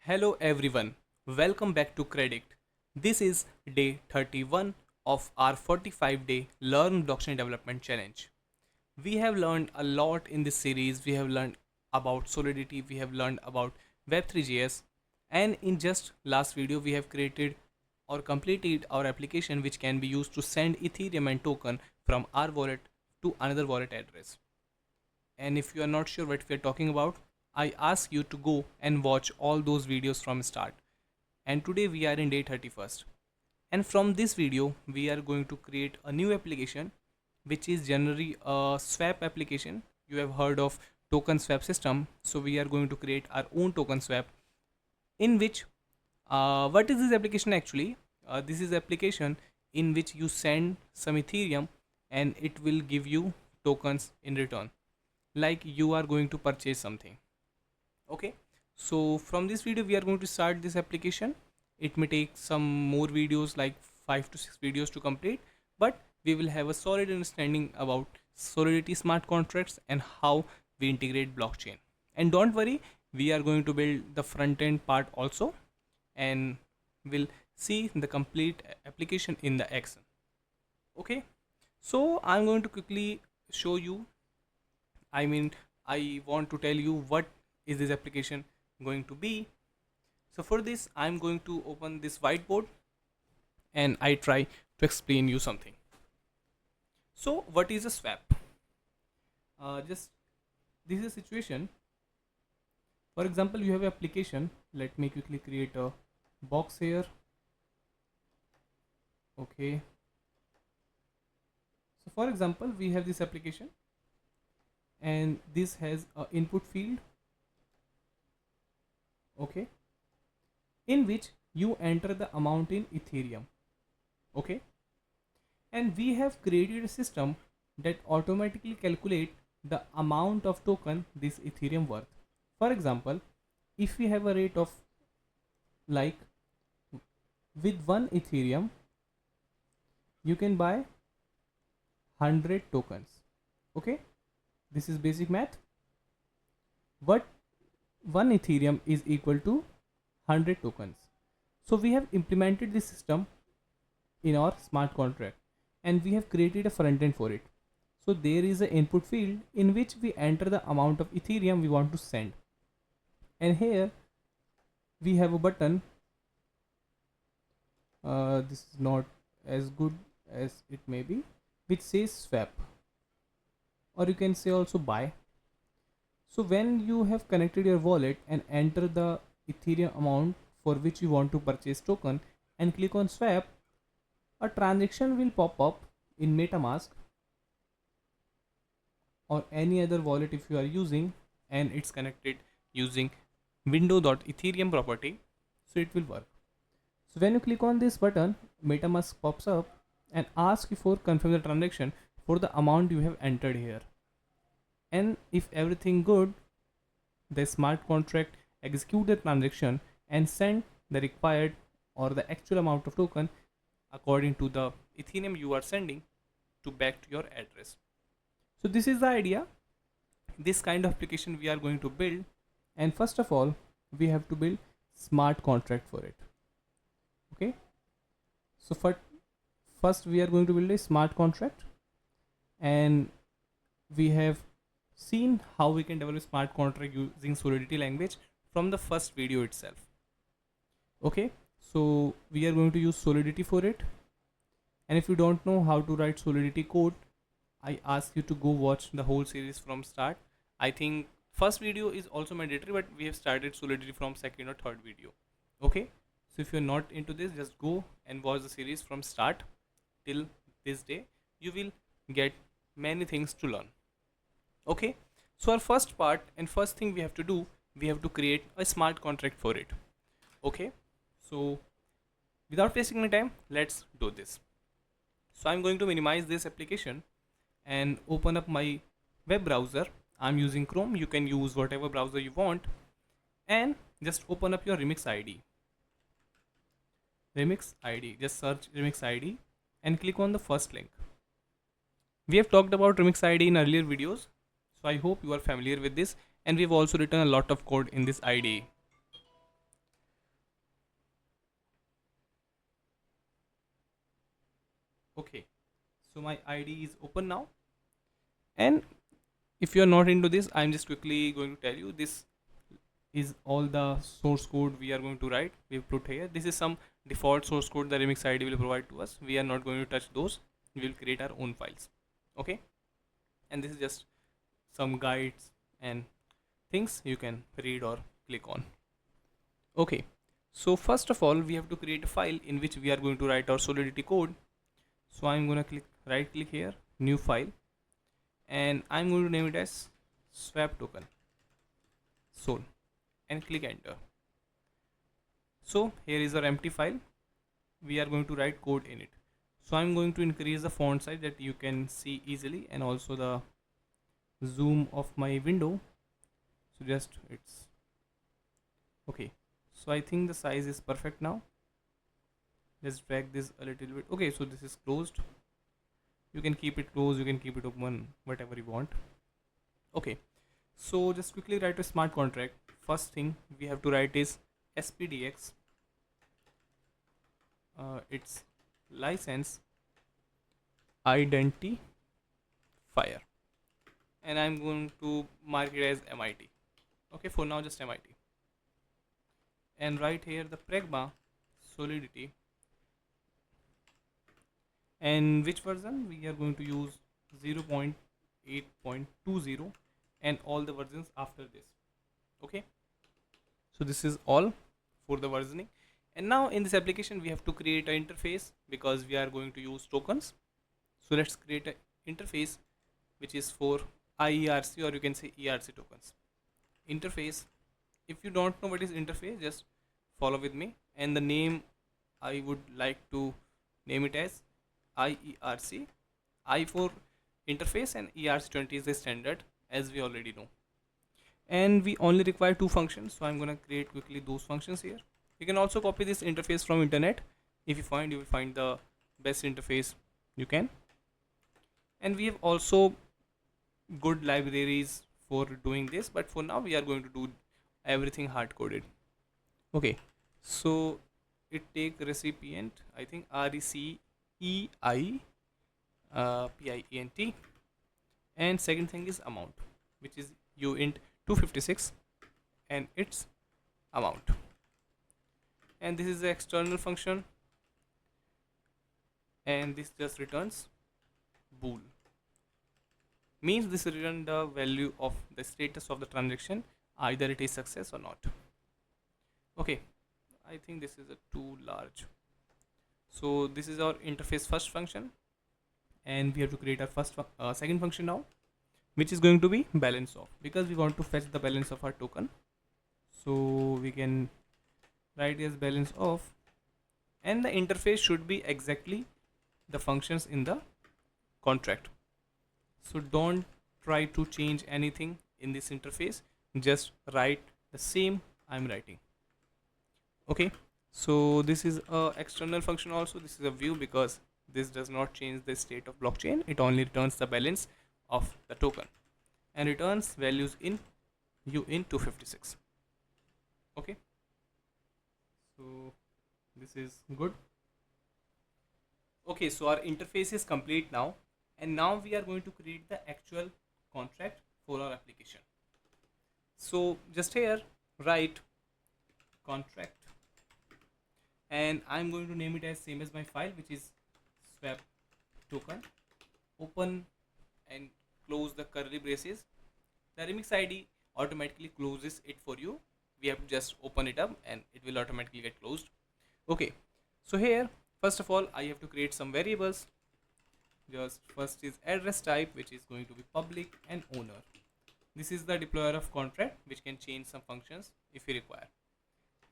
Hello everyone, welcome back to Kredict. This is day 31 of our 45-day Learn Blockchain Development Challenge. We have learned a lot in this series. We have learned about Solidity, we have learned about Web3.js, and in just last video we have created or completed our application which can be used to send Ethereum and token from our wallet to another wallet address. And if you are not sure what we are talking about, I ask you to go and watch all those videos from start. And today we are in day 31st. And from this video, we are going to create a new application which is generally a swap application. You have heard of TokenSwap system. So we are going to create our own TokenSwap in which what is this application actually? This is application in which you send some Ethereum and it will give you tokens in return, like you are going to purchase something. Okay, so from this video we are going to start this application. It may take some more videos, like 5 to 6 videos to complete, but we will have a solid understanding about Solidity smart contracts and how we integrate blockchain. And don't worry, we are going to build the front end part also, and we'll see the complete application in the action. Okay, so I'm going to quickly show you, I want to tell you what is this application going to be. So for this, I'm going to open this whiteboard and I try to explain you something. So what is a swap? Just this is a situation. For example, you have an application. Let me quickly create a box here. Okay. So for example, we have this application and this has a input field, okay, in which you enter the amount in Ethereum, okay, and we have created a system that automatically calculate the amount of token this Ethereum worth. For example, if we have a rate of, like, with 1 Ethereum you can buy 100 tokens, okay. This is basic math. But 1 Ethereum is equal to 100 tokens. So we have implemented this system in our smart contract and we have created a front end for it. So there is an input field in which we enter the amount of Ethereum we want to send. And here we have a button. This is not as good as it may be, which says swap, or you can say also buy. So when you have connected your wallet and enter the Ethereum amount for which you want to purchase token and click on swap, a transaction will pop up in MetaMask or any other wallet if you are using, and it's connected using window.ethereum property, so it will work. So when you click on this button, MetaMask pops up and asks you for confirm the transaction for the amount you have entered here. And if everything good, the smart contract execute the transaction and send the required or the actual amount of token according to the Ethereum you are sending to back to your address. So this is the idea. This kind of application we are going to build, and first of all we have to build smart contract for it. Okay, so first we are going to build a smart contract, and we have seen how we can develop smart contract using Solidity language from the first video itself. Okay, so we are going to use Solidity for it, and if you don't know how to write Solidity code, I ask you to go watch the whole series from start. I think first video is also mandatory, but we have started Solidity from second or third video. Okay, so if you're not into this, just go and watch the series from start till this day. You will get many things to learn. Okay, so our first part and first thing we have to do, we have to create a smart contract for it. Okay, so without wasting my time, let's do this. So I'm going to minimize this application and open up my web browser. I'm using Chrome. You can use whatever browser you want, and just open up your Remix ID. Just search Remix ID and click on the first link. We have talked about Remix ID in earlier videos, so I hope you are familiar with this, and we've also written a lot of code in this IDE. Okay, so my ID is open now, and if you are not into this, I'm just quickly going to tell you this is all the source code we are going to write. We've put here. This is some default source code the Remix ID will provide to us. We are not going to touch those. We will create our own files. Okay, and this is just some guides and things you can read or click on. Okay, so first of all, we have to create a file in which we are going to write our Solidity code. So I'm going to right click here, new file, and I'm going to name it as swap token sol and click enter. So here is our empty file. We are going to write code in it. So I'm going to increase the font size that you can see easily, and also the zoom of my window. So just it's okay. So I think the size is perfect now. Let's drag this a little bit. Okay, so this is closed. You can keep it closed, you can keep it open, whatever you want. Okay, so just quickly write a smart contract. First thing we have to write is spdx, it's license identifier, and I'm going to mark it as MIT. Okay, for now just MIT. And right here the pragma solidity, and which version we are going to use 0.8.20 and all the versions after this. Okay, so this is all for the versioning. And now in this application we have to create an interface because we are going to use tokens. So let's create an interface which is for IERC, or you can say ERC tokens. Interface, if you don't know what is interface, just follow with me, and the name I would like to name it as IERC. I for interface and ERC20 is the standard, as we already know. And we only require two functions, so I'm gonna create quickly those functions here. You can also copy this interface from internet. If you will find the best interface you can. And we have also good libraries for doing this, but for now we are going to do everything hard coded. Okay, so it take recipient, I think RECEI PIENT, and second thing is amount, which is uint 256 and its amount. And this is the external function, and this just returns bool, means this return the value of the status of the transaction, either it is success or not. Okay, I think this is a too large. So this is our interface first function, and we have to create our second function now, which is going to be balance of, because we want to fetch the balance of our token. So we can write as balance of, and the interface should be exactly the functions in the contract. So don't try to change anything in this interface, just write the same I'm writing. Okay, so this is a external function also. This is a view because this does not change the state of blockchain, it only returns the balance of the token and returns values in uint 256. Okay, so this is good. Okay, so our interface is complete now, and now we are going to create the actual contract for our application. So just here write contract, and I'm going to name it as same as my file, which is swap token. Open and close the curly braces. The remix ID automatically closes it for you. We have to just open it up and it will automatically get closed. Okay, so here first of all I have to create some variables. Just first is address type, which is going to be public and owner. This is the deployer of contract, which can change some functions if we require.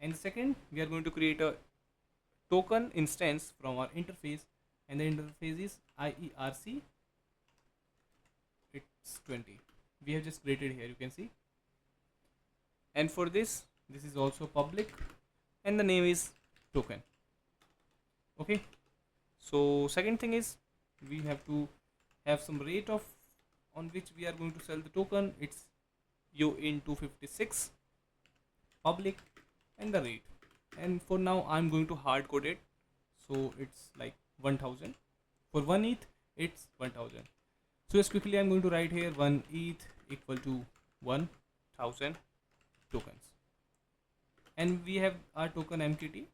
And second, we are going to create a token instance from our interface, and the interface is IERC, it's 20. We have just created here, you can see. And for this is also public, and the name is token. Okay, so second thing is we have to have some rate of on which we are going to sell the token. It's uint 256 public and the rate. And for now I'm going to hard code it, so it's like 1000 For 1 ETH, it's 1000. So just quickly I'm going to write here 1 ETH equal to 1000 tokens. And we have our token MKT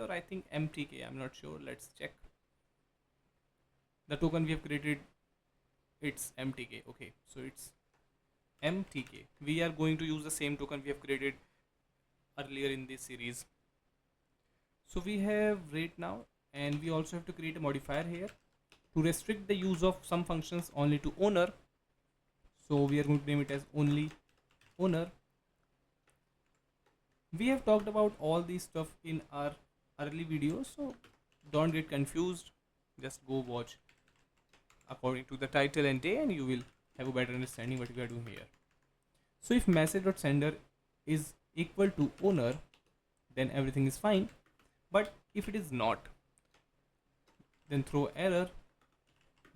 or I think MTK, I'm not sure, let's check. The token we have created, it's MTK. Okay, so it's MTK. We are going to use the same token we have created earlier in this series. So we have rate now, and we also have to create a modifier here to restrict the use of some functions only to owner. So we are going to name it as only owner. We have talked about all these stuff in our early videos, so don't get confused. Just go watch according to the title and day, and you will have a better understanding what we are doing here. So if message.sender is equal to owner, then everything is fine. But if it is not, then throw error,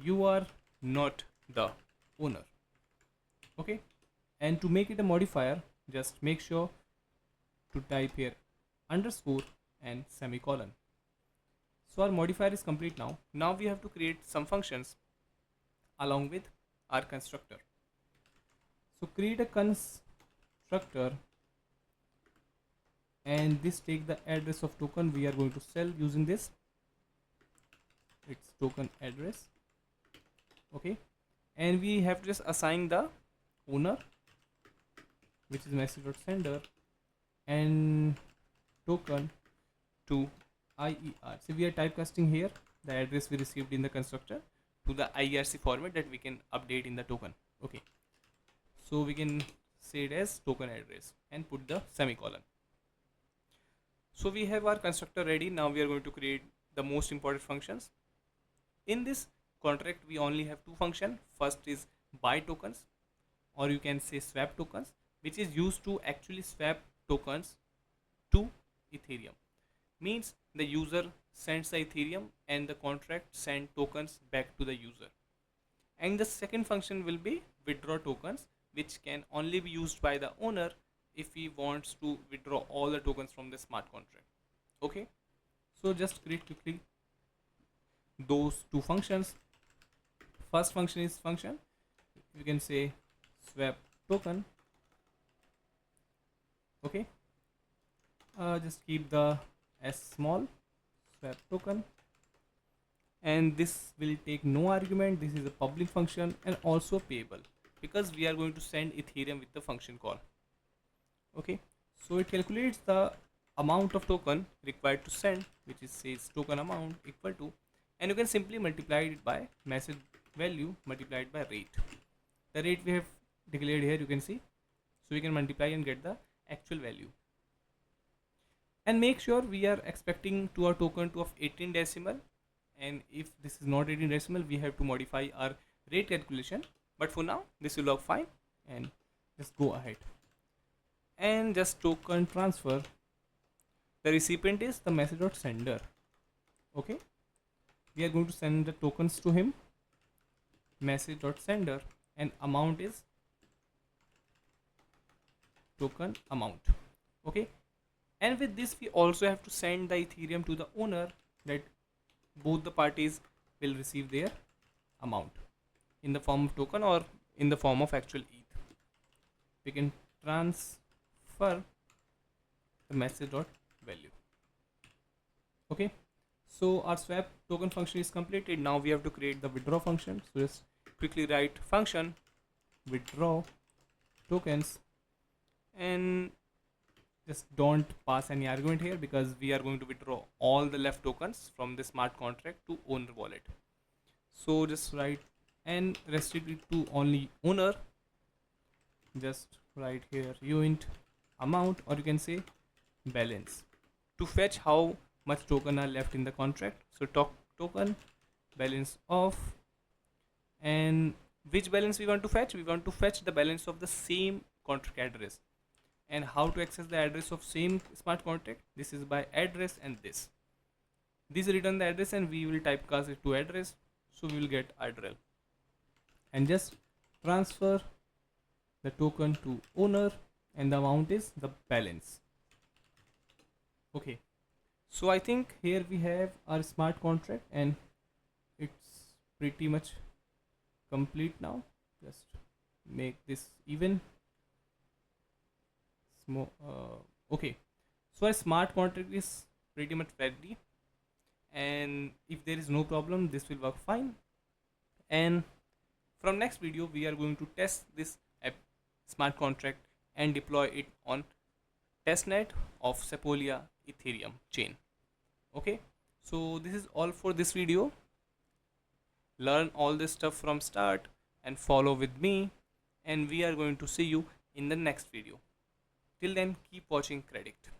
you are not the owner. Okay, and to make it a modifier, just make sure to type here underscore and semicolon. So our modifier is complete now. Now we have to create some functions along with our constructor. So create a constructor, and this take the address of token we are going to sell using this. It's token address. Okay, and we have to just assign the owner, which is message.sender, and token to IER. So we are typecasting here the address we received in the constructor to the IRC format that we can update in the token. Okay, so we can say it as token address and put the semicolon. So we have our constructor ready. Now we are going to create the most important functions. In this contract we only have two functions. First is buy tokens, or you can say swap tokens, which is used to actually swap tokens to Ethereum. Means the user sends the Ethereum and the contract send tokens back to the user. And the second function will be withdraw tokens, which can only be used by the owner if he wants to withdraw all the tokens from the smart contract. Okay, so just create quickly those two functions. First function is function, you can say swap token. Okay, just keep the s small, swap token, and this will take no argument. This is a public function and also payable because we are going to send Ethereum with the function call. Okay, so it calculates the amount of token required to send, which is says token amount equal to, and you can simply multiply it by message value multiplied by rate. The rate we have declared here, you can see, so we can multiply and get the actual value. And make sure we are expecting to our token to of 18 decimal, and if this is not 18 decimal, we have to modify our rate calculation, but for now this will work fine. And just go ahead and just token transfer. The recipient is the message.sender. Okay, we are going to send the tokens to him, message.sender, and amount is token amount. Okay, and with this we also have to send the Ethereum to the owner, that both the parties will receive their amount in the form of token or in the form of actual ETH. We can transfer the message.value. Okay, so our swap token function is completed. Now we have to create the withdraw function. So just quickly write function withdraw tokens, and just don't pass any argument here because we are going to withdraw all the left tokens from the smart contract to owner wallet. So just write and restrict it to only owner. Just write here uint amount, or you can say balance, to fetch how much token are left in the contract. So token balance of, and which balance we want to fetch? We want to fetch the balance of the same contract address. And how to access the address of same smart contract? This is by address, and this return the address, and we will typecast it to address, so we will get address, and just transfer the token to owner, and the amount is the balance. Okay, So I think here we have our smart contract and it's pretty much complete now. Just make this even small. Okay, so a smart contract is pretty much ready, and if there is no problem, this will work fine. And from next video, we are going to test this app smart contract and deploy it on testnet of Sepolia Ethereum chain. Okay, so this is all for this video. Learn all this stuff from start and follow with me, and we are going to see you in the next video. Till then, keep watching Kredict.